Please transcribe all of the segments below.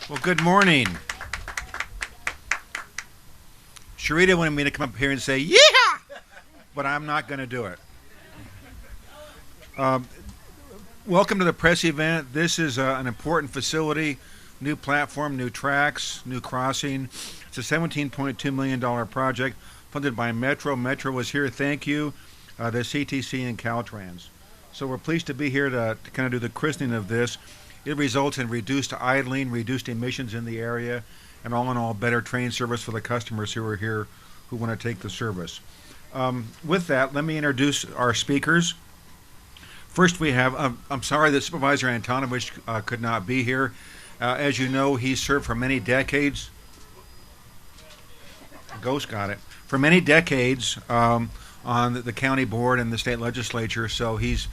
Well, good morning. Sharita wanted me to come up here and say, yeah! But I'm not going to do it. Um, Welcome to the press event. This is an important facility, new platform, new tracks, new crossing. It's a $17.2 million project funded by Metro. Metro was here. Thank you. The CTC and Caltrans. So we're pleased to be here to kind of do the christening of this. It results in reduced idling, reduced emissions in the area, and all in all, better train service for the customers who are here who want to take the service. With that, let me introduce our speakers. First, we have, I'm sorry that Supervisor Antonovich could not be here. As you know, he served for many decades. Ghost got it. For many decades on the county board and the state legislature, so he's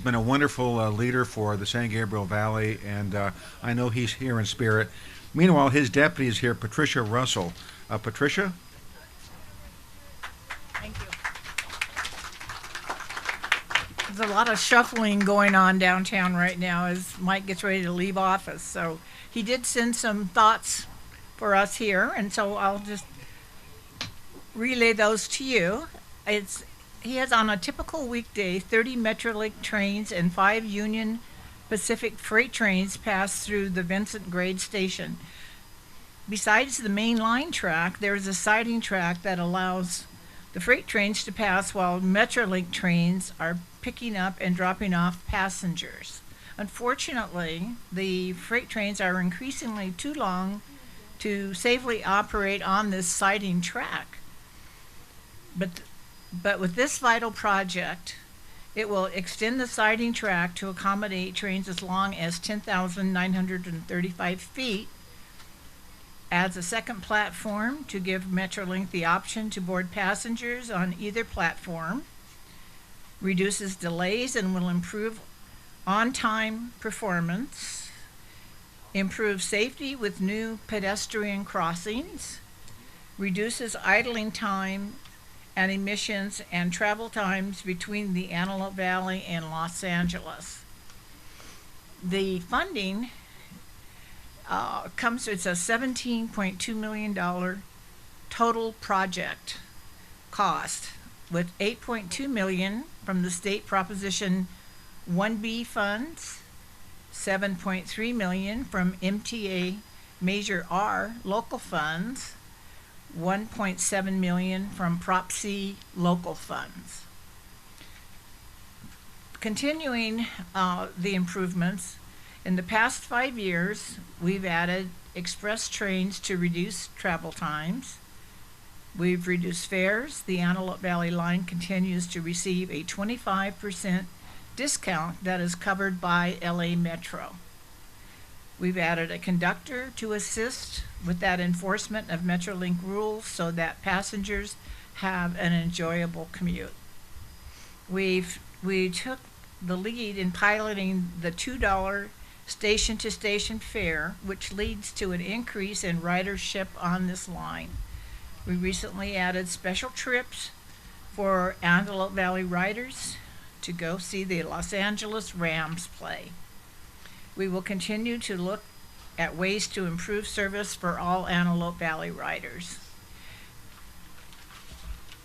been a wonderful leader for the San Gabriel Valley, and I know he's here in spirit. Meanwhile, his deputy is here, Patricia Russell. Patricia? Thank you. There's a lot of shuffling going on downtown right now as Mike gets ready to leave office. So he did send some thoughts for us here, and so I'll just relay those to you. He has on a typical weekday 30 Metrolink trains and 5 Union Pacific freight trains pass through the Vincent grade station. Besides the main line track, there is a siding track that allows the freight trains to pass while Metrolink trains are picking up and dropping off passengers. Unfortunately, the freight trains are increasingly too long to safely operate on this siding track. But with this vital project, it will extend the siding track to accommodate trains as long as 10,935 feet, adds a second platform to give Metrolink the option to board passengers on either platform, reduces delays and will improve on-time performance, improve safety with new pedestrian crossings, reduces idling time and emissions and travel times between the Antelope Valley and Los Angeles. The funding it's a $17.2 million total project cost, with $8.2 million from the state Proposition 1B funds, $7.3 million from MTA Measure R local funds, $1.7 million from Prop C local funds. Continuing the improvements, in the past 5 years, we've added express trains to reduce travel times. We've reduced fares. The Antelope Valley line continues to receive a 25% discount that is covered by LA Metro. We've added a conductor to assist with that enforcement of Metrolink rules so that passengers have an enjoyable commute. We took the lead in piloting the $2 station-to-station fare, which leads to an increase in ridership on this line. We recently added special trips for Antelope Valley riders to go see the Los Angeles Rams play. We will continue to look at ways to improve service for all Antelope Valley riders.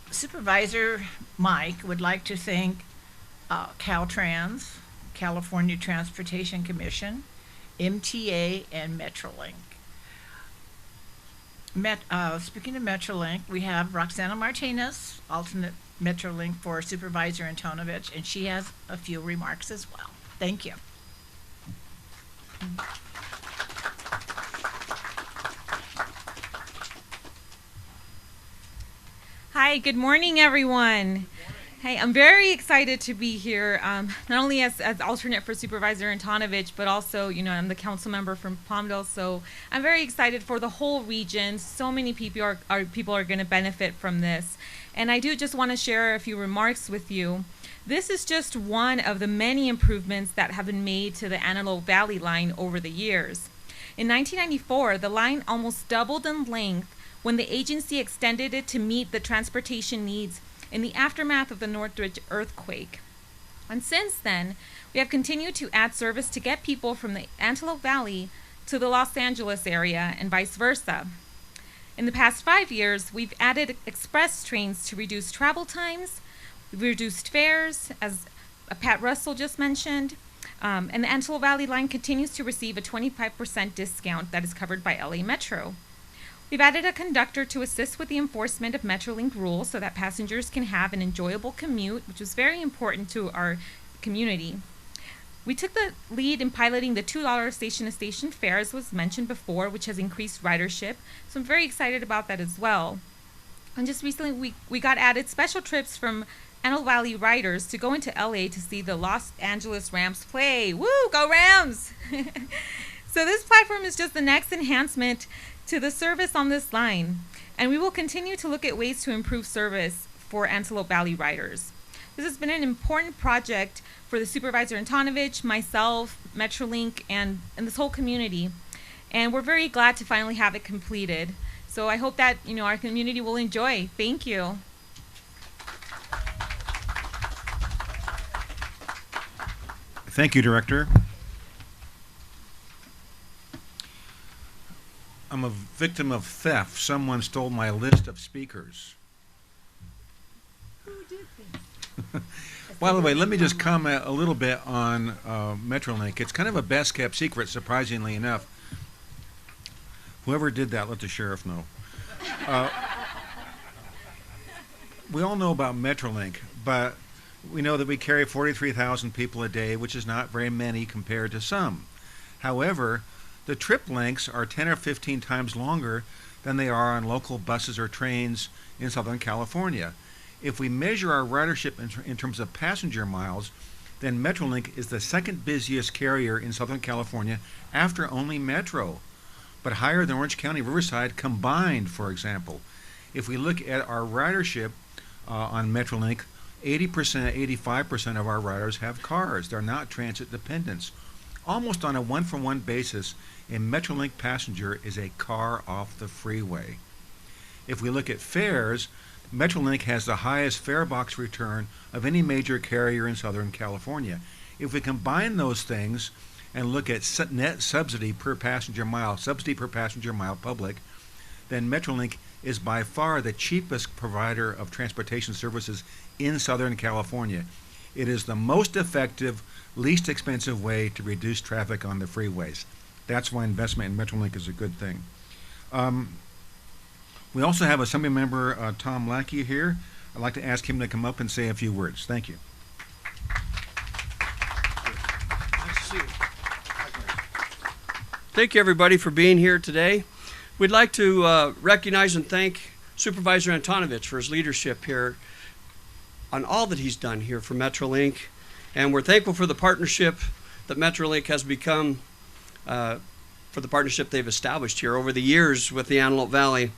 Supervisor Mike would like to thank Caltrans, California Transportation Commission, MTA, and Metrolink. Speaking of Metrolink, we have Roxana Martinez, alternate Metrolink for Supervisor Antonovich, and she has a few remarks as well. Thank you. Hi, good morning, everyone. Hey, I'm very excited to be here, not only as alternate for Supervisor Antonovich, but also, I'm the council member from Palmdale, so I'm very excited for the whole region. So many people are going to benefit from this. And I do just want to share a few remarks with you. This is just one of the many improvements that have been made to the Antelope Valley line over the years. In 1994, the line almost doubled in length when the agency extended it to meet the transportation needs in the aftermath of the Northridge earthquake. And since then, we have continued to add service to get people from the Antelope Valley to the Los Angeles area and vice versa. In the past 5 years, we've added express trains to reduce travel times, we've reduced fares, as Pat Russell just mentioned, and the Antelope Valley line continues to receive a 25% discount that is covered by LA Metro. We've added a conductor to assist with the enforcement of Metrolink rules so that passengers can have an enjoyable commute, which is very important to our community. We took the lead in piloting the $2 station-to-station fare, as was mentioned before, which has increased ridership, so I'm very excited about that as well. And just recently, we got added special trips from Antelope Valley riders to go into LA to see the Los Angeles Rams play. Woo, go Rams! So this platform is just the next enhancement to the service on this line, and we will continue to look at ways to improve service for Antelope Valley riders. This has been an important project for the Supervisor Antonovich, myself, Metrolink, and this whole community, and we're very glad to finally have it completed. So I hope that our community will enjoy. Thank you. Thank you, Director. I'm a victim of theft. Someone stole my list of speakers. Who did this? By the way, let me just comment a little bit on Metrolink. It's kind of a best-kept secret, surprisingly enough. Whoever did that, let the sheriff know. We all know about Metrolink, but we know that we carry 43,000 people a day, which is not very many compared to some. However, the trip lengths are 10 or 15 times longer than they are on local buses or trains in Southern California. If we measure our ridership in terms of passenger miles, then Metrolink is the second busiest carrier in Southern California after only Metro, but higher than Orange County, Riverside combined, for example. If we look at our ridership on Metrolink, 80%, 85% of our riders have cars. They're not transit dependents. Almost on a one-for-one basis, a Metrolink passenger is a car off the freeway. If we look at fares, Metrolink has the highest fare box return of any major carrier in Southern California. If we combine those things and look at net subsidy per passenger mile public, then Metrolink is by far the cheapest provider of transportation services in Southern California. It is the most effective, least expensive way to reduce traffic on the freeways. That's why investment in Metrolink is a good thing. We also have Assembly Member Tom Lackey here. I'd like to ask him to come up and say a few words. Thank you. Nice to see you. Thank you, everybody, for being here today. We'd like to recognize and thank Supervisor Antonovich for his leadership here on all that he's done here for Metrolink. And we're thankful for the partnership that Metrolink has become, for the partnership they've established here over the years with the Antelope Valley.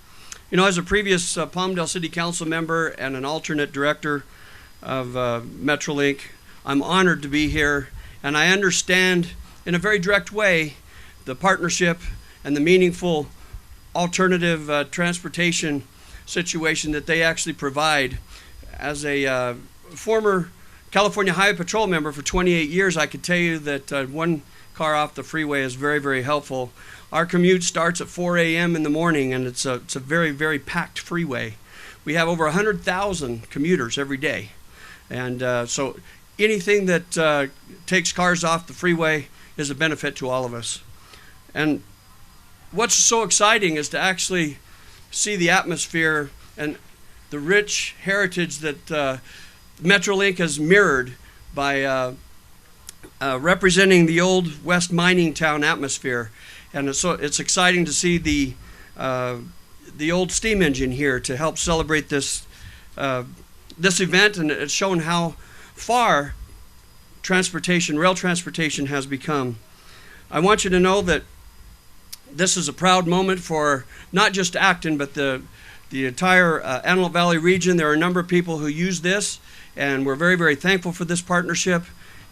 As a previous Palmdale City Council member and an alternate director of Metrolink, I'm honored to be here, and I understand in a very direct way the partnership and the meaningful alternative transportation situation that they actually provide. As a former California Highway Patrol member for 28 years, I could tell you that one car off the freeway is very, very helpful. Our commute starts at 4 a.m. in the morning, and it's a very, very packed freeway. We have over 100,000 commuters every day. And so anything that takes cars off the freeway is a benefit to all of us. And what's so exciting is to actually see the atmosphere and the rich heritage that Metrolink has mirrored by representing the old West mining town atmosphere. And so it's exciting to see the old steam engine here to help celebrate this event, and it's shown how far rail transportation has become. I want you to know that this is a proud moment for not just Acton, but the entire Antelope Valley region. There are a number of people who use this, and we're very, very thankful for this partnership,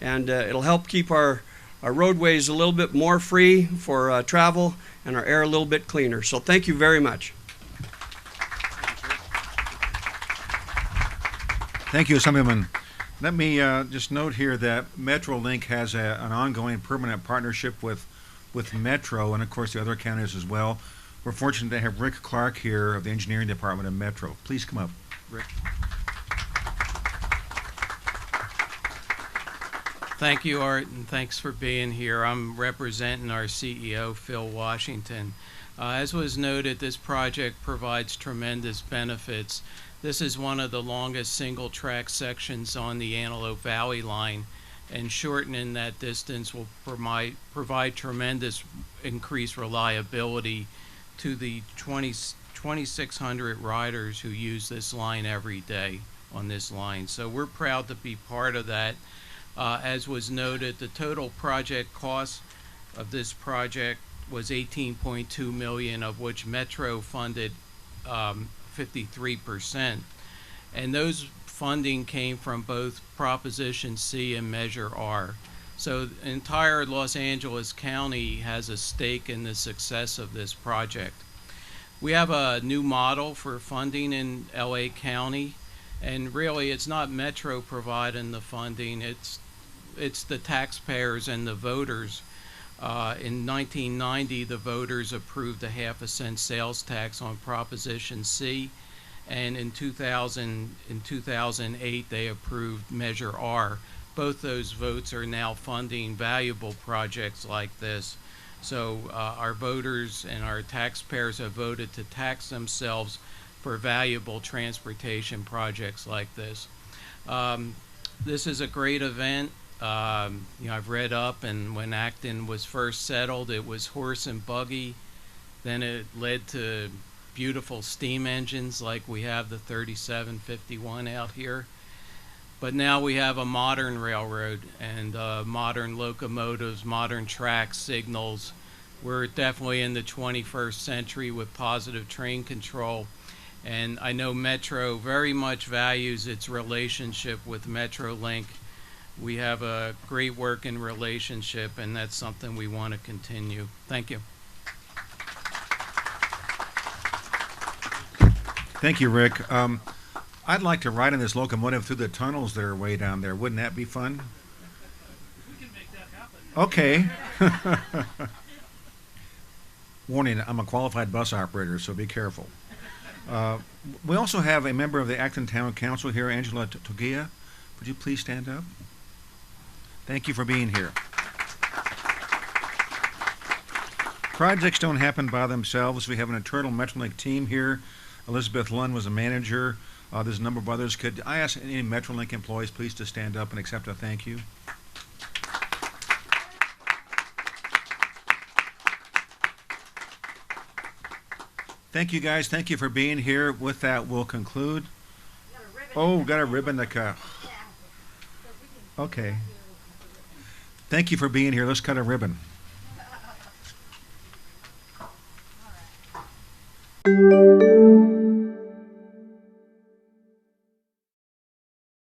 and it'll help keep our roadways a little bit more free for travel and our air a little bit cleaner. So thank you very much. Thank you, Assemblyman. Let me just note here that Metrolink has an ongoing permanent partnership with with Metro and, of course, the other counties as well. We're fortunate to have Rick Clark here of the engineering department of Metro. Please come up, Rick. Thank you, Art, and thanks for being here. I'm representing our CEO, Phil Washington. As was noted, this project provides tremendous benefits. This is one of the longest single-track sections on the Antelope Valley line, and shortening that distance will provide tremendous increased reliability to the 2,600 riders who use this line every day on this line. So we're proud to be part of that. As was noted, the total project cost of this project was $18.2 million, of which Metro funded 53%. And those funding came from both Proposition C and Measure R. So the entire Los Angeles County has a stake in the success of this project. We have a new model for funding in LA County, and really it's not Metro providing the funding, it's the taxpayers and the voters. In 1990, the voters approved a 0.5 cent sales tax on Proposition C, and in 2008 they approved Measure R. Both those votes are now funding valuable projects like this. So our voters and our taxpayers have voted to tax themselves for valuable transportation projects like this. This is a great event. I've read up, and when Acton was first settled, it was horse and buggy. Then it led to beautiful steam engines like we have the 3751 out here. But now we have a modern railroad and modern locomotives, modern tracks, signals. We're definitely in the 21st century with positive train control. And I know Metro very much values its relationship with Metrolink. We have a great working relationship, and that's something we want to continue. Thank you. Thank you, Rick. I'd like to ride in this locomotive through the tunnels that are way down there. Wouldn't that be fun? We can make that happen. Okay. Warning, I'm a qualified bus operator, so be careful. We also have a member of the Acton Town Council here, Angela Togia. Would you please stand up? Thank you for being here. Projects don't happen by themselves. We have an internal Metrolink team here. Elizabeth Lund was a manager. There's a number of others. Could I ask any Metrolink employees please to stand up and accept a thank you? Thank you, guys. Thank you for being here. With that, we'll conclude. Oh, got a ribbon to cut. Okay. Thank you for being here. Let's cut a ribbon. All right.